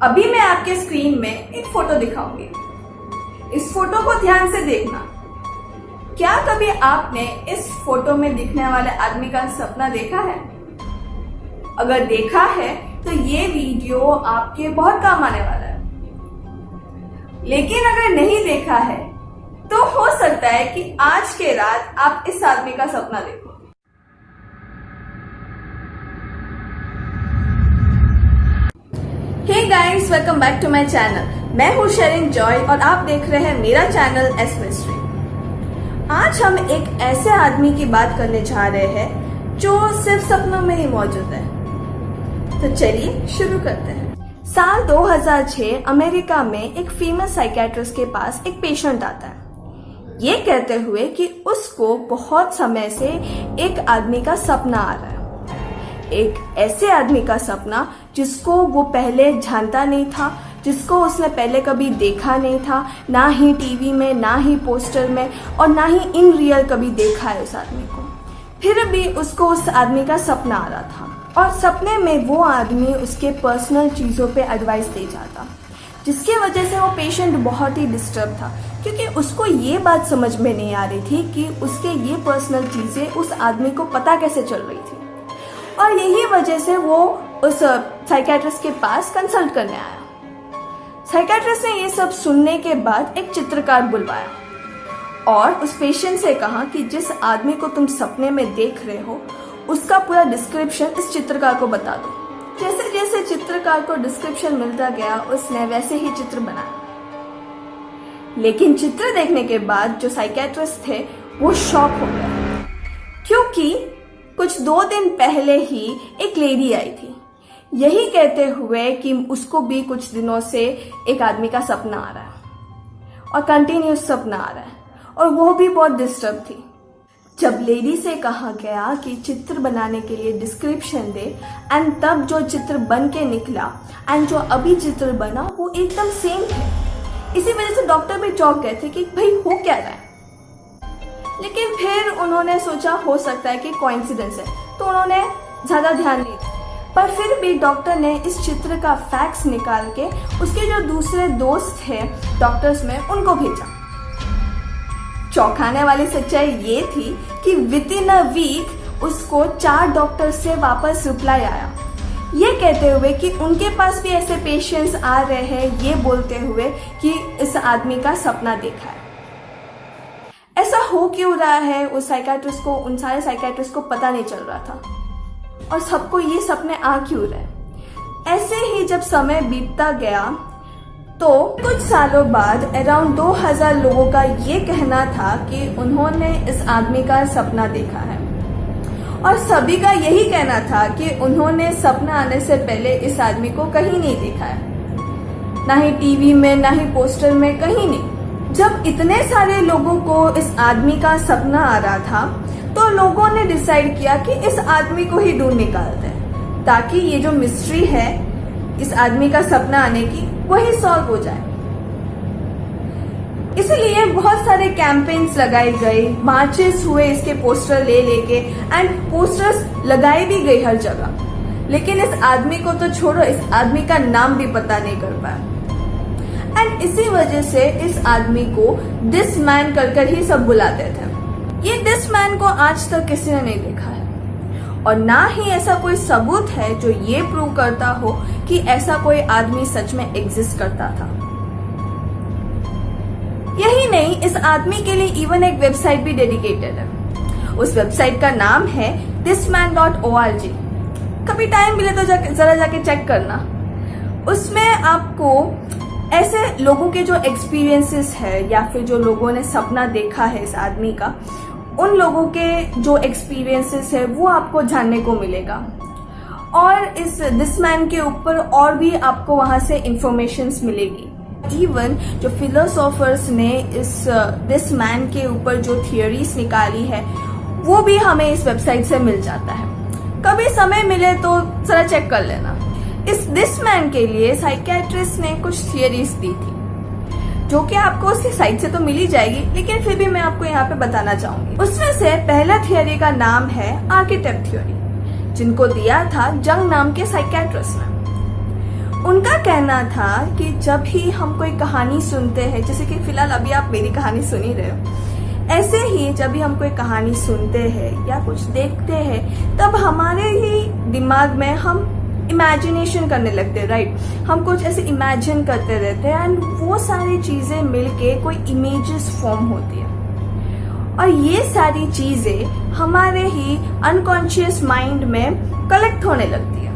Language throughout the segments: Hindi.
अभी मैं आपके स्क्रीन में एक फोटो दिखाऊंगी। इस फोटो को ध्यान से देखना। क्या कभी आपने इस फोटो में दिखने वाले आदमी का सपना देखा है? अगर देखा है तो ये वीडियो आपके बहुत काम आने वाला है। लेकिन अगर नहीं देखा है तो हो सकता है कि आज के रात आप इस आदमी का सपना देखो। Hey guys, welcome back to my channel. मैं हूँ शेरिन जॉय और आप देख रहे हैं मेरा चैनल एस मिस्ट्री। आज हम एक ऐसे आदमी की बात करने जा रहे हैं जो सिर्फ सपनों में ही मौजूद है। तो चलिए शुरू करते हैं। साल 2006 अमेरिका में एक फेमस साइकियाट्रिस्ट के पास एक पेशेंट आता है, ये कहते हुए कि उसको बहुत समय से एक आदमी का सपना आ रहा है। एक ऐसे आदमी का सपना जिसको वो पहले जानता नहीं था, जिसको उसने पहले कभी देखा नहीं था, ना ही टीवी में, ना ही पोस्टर में और ना ही इन रियल कभी देखा है उस आदमी को। फिर भी उसको उस आदमी का सपना आ रहा था और सपने में वो आदमी उसके पर्सनल चीज़ों पे एडवाइस दे जाता, जिसकी वजह से वो पेशेंट बहुत ही डिस्टर्ब था, क्योंकि उसको ये बात समझ में नहीं आ रही थी कि उसके ये पर्सनल चीज़ें उस आदमी को पता कैसे चल रही थी। और यही वजह से वो उस साइकियाट्रिस्ट के पास कंसल्ट करने आया। साइकियाट्रिस्ट ने ये सब सुनने के बाद एक चित्रकार बुलवाया और उस पेशेंट से कहा कि जिस आदमी को तुम सपने में देख रहे हो उसका पूरा डिस्क्रिप्शन इस चित्रकार को बता दो। जैसे जैसे चित्रकार को डिस्क्रिप्शन मिलता गया उसने वैसे ही चित्र बनाया। लेकिन चित्र देखने के बाद जो साइकियाट्रिस्ट थे वो शॉक हो गए, क्योंकि कुछ 2 दिन पहले ही एक लेडी आई थी यही कहते हुए कि उसको भी कुछ दिनों से एक आदमी का सपना आ रहा है और कंटिन्यूस सपना आ रहा है और वो भी बहुत डिस्टर्ब थी। जब लेडी से कहा गया कि चित्र बनाने के लिए डिस्क्रिप्शन दे एंड तब जो चित्र बन के निकला एंड जो अभी चित्र बना वो एकदम सेम थे। इसी वजह से डॉक्टर भी चौंक गए थे कि भाई हो क्या रहा है। लेकिन फिर उन्होंने सोचा हो सकता है कि कोइंसिडेंस है, तो उन्होंने ज़्यादा ध्यान नहीं दिया। पर फिर भी डॉक्टर ने इस चित्र का फैक्स निकाल के उसके जो दूसरे दोस्त थे डॉक्टर्स में उनको भेजा। चौंकाने वाली सच्चाई ये थी कि विद इन अ वीक उसको 4 डॉक्टर से वापस रिप्लाई आया, ये कहते हुए कि उनके पास भी ऐसे पेशेंट्स आ रहे हैं, ये बोलते हुए कि इस आदमी का सपना देखा है। ऐसा हो क्यों रहा है उस साइकियाट्रिस्ट को, उन सारे साइकियाट्रिस्ट को पता नहीं चल रहा था और सबको ये सपने आ क्यों रहे। ऐसे ही जब समय बीतता गया तो कुछ सालों बाद अराउंड 2000 लोगों का ये कहना था कि उन्होंने इस आदमी का सपना देखा है और सभी का यही कहना था कि उन्होंने सपना आने से पहले इस आदमी को कहीं नहीं देखा है, ना ही टीवी में, ना ही पोस्टर में, कहीं नहीं। जब इतने सारे लोगों को इस आदमी का सपना आ रहा था तो लोगों ने डिसाइड किया कि इस आदमी को ही ढूंढ निकालते हैं ताकि ये जो मिस्ट्री है इस आदमी का सपना आने की वही सॉल्व हो जाए। इसलिए बहुत सारे कैंपेन्स लगाए गए, मार्चेस हुए इसके पोस्टर ले लेके एंड पोस्टर्स लगाई भी गई हर जगह। लेकिन इस आदमी को तो छोड़ो, इस आदमी का नाम भी पता नहीं कर पाया। एंड इसी वजह से इस आदमी को दिस मैन कर ही सब बुलाते थे। ये दिस मैन को आज तक किसी ने नहीं देखा है और ना ही ऐसा कोई सबूत है जो ये प्रूव करता हो कि ऐसा कोई आदमी सच में एग्जिस्ट करता था। यही नहीं, इस आदमी के लिए इवन एक वेबसाइट भी डेडिकेटेड है। उस वेबसाइट का नाम है thisman.org। कभी टाइम मिले तो जरा जाके चेक करना। उसमें आपको ऐसे लोगों के जो एक्सपीरियंसेस है या फिर जो लोगों ने सपना देखा है इस आदमी का, उन लोगों के जो एक्सपीरियंसेस है वो आपको जानने को मिलेगा। और इस दिस मैन के ऊपर और भी आपको वहाँ से इंफॉर्मेशंस मिलेगी। इवन जो फिलोसोफर्स ने इस दिस मैन के ऊपर जो थियोरीज निकाली है वो भी हमें इस वेबसाइट से मिल जाता है। कभी समय मिले तो जरा चेक कर लेना। इस दिस मैन के लिए साइकियाट्रिस्ट ने कुछ थियरीज दी थी जो कि आपको उसकी साइट से तो मिल ही जाएगी, लेकिन फिर भी मैं आपको यहाँ पे बताना चाहूंगी। उसमें से पहला थियरी का नाम है आर्किटेक्ट थ्योरी, जिनको दिया था जंग नाम के साइकियाट्रिस्ट ने। उनका कहना था कि जब ही हम कोई कहानी सुनते हैं, जैसे कि फिलहाल अभी आप मेरी कहानी सुन ही रहे हो, ऐसे ही जब भी हम कोई कहानी सुनते हैं या कुछ देखते हैं तब हमारे ही दिमाग में हम इमेजिनेशन करने लगते हैं, राइट। हम कुछ ऐसे इमेजिन करते रहते हैं एंड वो सारी चीजें मिलके कोई इमेजेस फॉर्म होती है और ये सारी चीजें हमारे ही अनकॉन्शियस माइंड में कलेक्ट होने लगती है।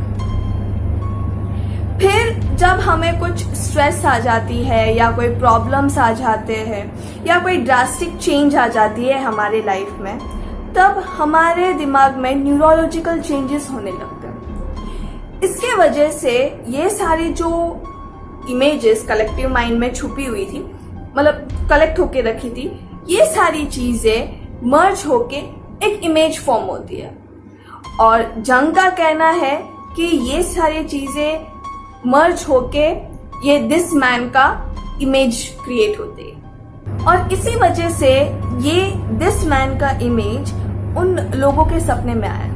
फिर जब हमें कुछ स्ट्रेस आ जाती है या कोई प्रॉब्लम्स आ जाते हैं या कोई ड्रास्टिक चेंज आ जाती है हमारे लाइफ में, तब हमारे दिमाग में न्यूरोलॉजिकल चेंजेस होने लगते हैं। इसके वजह से ये सारी जो इमेजेस कलेक्टिव माइंड में छुपी हुई थी, मतलब कलेक्ट होके रखी थी, ये सारी चीजें मर्ज होके एक इमेज फॉर्म होती है। और जंग का कहना है कि ये सारी चीजें मर्ज होके ये दिस मैन का इमेज क्रिएट होती है और इसी वजह से ये दिस मैन का इमेज उन लोगों के सपने में आया।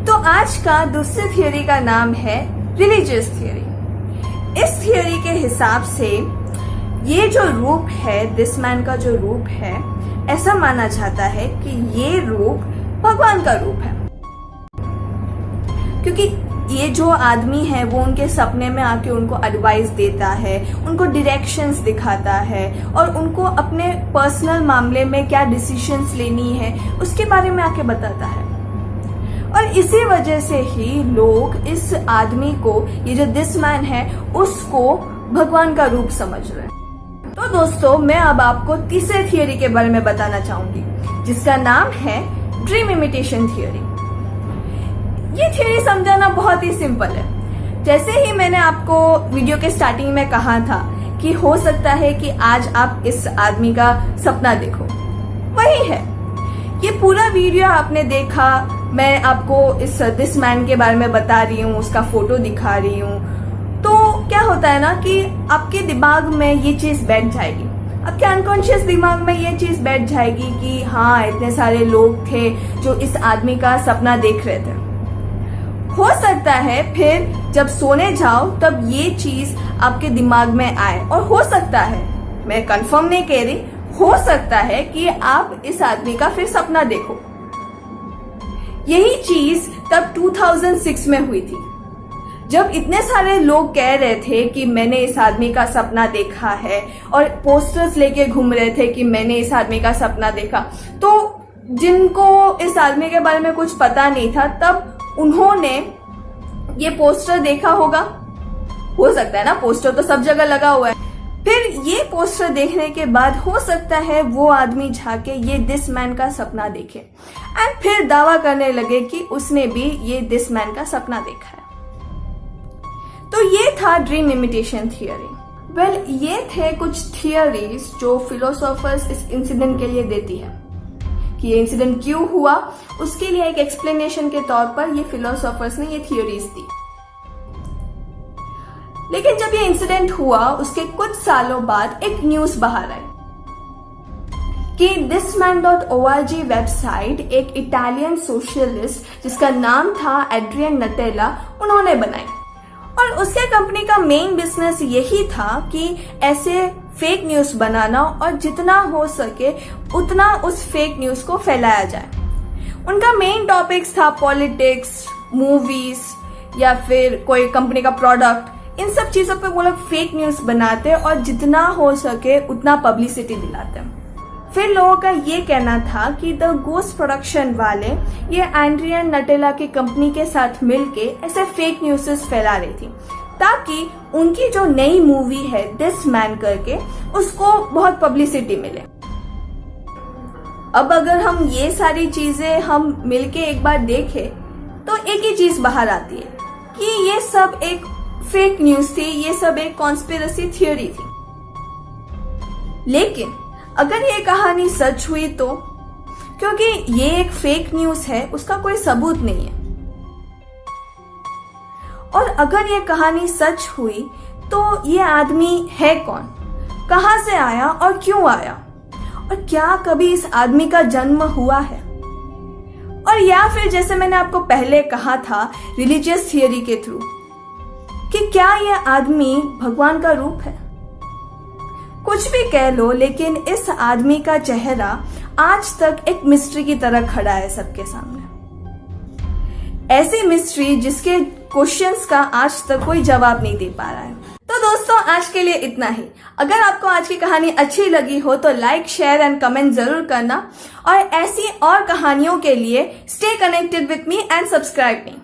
तो आज का दूसरी थियोरी का नाम है रिलीजियस थियोरी। इस थियोरी के हिसाब से ये जो रूप है, दिस मैन का जो रूप है, ऐसा माना जाता है कि ये रूप भगवान का रूप है, क्योंकि ये जो आदमी है वो उनके सपने में आके उनको एडवाइस देता है, उनको डायरेक्शंस दिखाता है और उनको अपने पर्सनल मामले में क्या डिसीजंस लेनी है उसके बारे में आके बताता है। और इसी वजह से ही लोग इस आदमी को, ये जो दिस मैन है, उसको भगवान का रूप समझ रहे हैं। तो दोस्तों, मैं अब आपको तीसरे थियोरी के बारे में बताना चाहूंगी, जिसका नाम है ड्रीम इमिटेशन थियोरी। ये थियोरी समझाना बहुत ही सिंपल है। जैसे ही मैंने आपको वीडियो के स्टार्टिंग में कहा था कि हो सकता है कि आज आप इस आदमी का सपना देखो, वही है। ये पूरा वीडियो आपने देखा, मैं आपको इस दिस मैन के बारे में बता रही हूँ, उसका फोटो दिखा रही हूँ, तो क्या होता है ना कि आपके दिमाग में ये चीज बैठ जाएगी, आपके अनकॉन्शियस दिमाग में ये चीज बैठ जाएगी कि हाँ, इतने सारे लोग थे जो इस आदमी का सपना देख रहे थे। हो सकता है फिर जब सोने जाओ तब ये चीज आपके दिमाग में आए, और हो सकता है, मैं कंफर्म नहीं कह रही, हो सकता है कि आप इस आदमी का फिर सपना देखो। यही चीज तब 2006 में हुई थी, जब इतने सारे लोग कह रहे थे कि मैंने इस आदमी का सपना देखा है और पोस्टर्स लेके घूम रहे थे कि मैंने इस आदमी का सपना देखा। तो जिनको इस आदमी के बारे में कुछ पता नहीं था, तब उन्होंने ये पोस्टर देखा होगा, हो सकता है ना, पोस्टर तो सब जगह लगा हुआ है। फिर ये पोस्टर देखने के बाद हो सकता है वो आदमी जाके ये दिस मैन का सपना देखे एंड फिर दावा करने लगे कि उसने भी ये दिस मैन का सपना देखा है। तो ये था ड्रीम इमिटेशन थियोरी। वेल, ये थे कुछ थियोरीज जो फिलोसोफर्स इस इंसिडेंट के लिए देती है कि ये इंसिडेंट क्यों हुआ, उसके लिए एक एक्सप्लेनेशन के तौर पर ये फिलोसोफर्स ने ये थियोरीज दी। लेकिन जब ये इंसिडेंट हुआ उसके कुछ सालों बाद एक न्यूज बाहर आई कि thisman.org वेबसाइट एक इटालियन सोशलिस्ट जिसका नाम था एड्रियन नटेला, उन्होंने बनाई। और उसके कंपनी का मेन बिजनेस यही था कि ऐसे फेक न्यूज बनाना और जितना हो सके उतना उस फेक न्यूज को फैलाया जाए। उनका मेन टॉपिक्स था पॉलिटिक्स, मूवीज या फिर कोई कंपनी का प्रोडक्ट। इन सब चीजों पे वो लोग फेक न्यूज बनाते और जितना हो सके उतना पब्लिसिटी दिलाते। फिर लोगों का ये कहना था कि द गोस्ट प्रोडक्शन वाले ये एड्रियन नटेला की कंपनी के साथ मिलके ऐसे फेक न्यूज़ फैला रही थी ताकि उनकी जो नई मूवी है दिस मैन करके उसको बहुत पब्लिसिटी मिले। अब अगर हम ये सारी चीजें हम मिलके एक बार देखें तो एक ही चीज बाहर आती है कि ये सब एक फेक न्यूज थी, ये सब एक कॉन्स्पिरेसी थियोरी थी। लेकिन अगर ये कहानी सच हुई तो, क्योंकि ये एक फेक न्यूज है, उसका कोई सबूत नहीं है। और अगर ये कहानी सच हुई तो ये आदमी है कौन, कहां से आया और क्यों आया, और क्या कभी इस आदमी का जन्म हुआ है, और या फिर जैसे मैंने आपको पहले कहा था रिलीजियस थियोरी के थ्रू, कि क्या यह आदमी भगवान का रूप है। कुछ भी कह लो, लेकिन इस आदमी का चेहरा आज तक एक मिस्ट्री की तरह खड़ा है सबके सामने। ऐसी मिस्ट्री जिसके क्वेश्चंस का आज तक कोई जवाब नहीं दे पा रहा है। तो दोस्तों, आज के लिए इतना ही। अगर आपको आज की कहानी अच्छी लगी हो तो लाइक, शेयर एंड कमेंट जरूर करना, और ऐसी और कहानियों के लिए stay connected with me and subscribe me.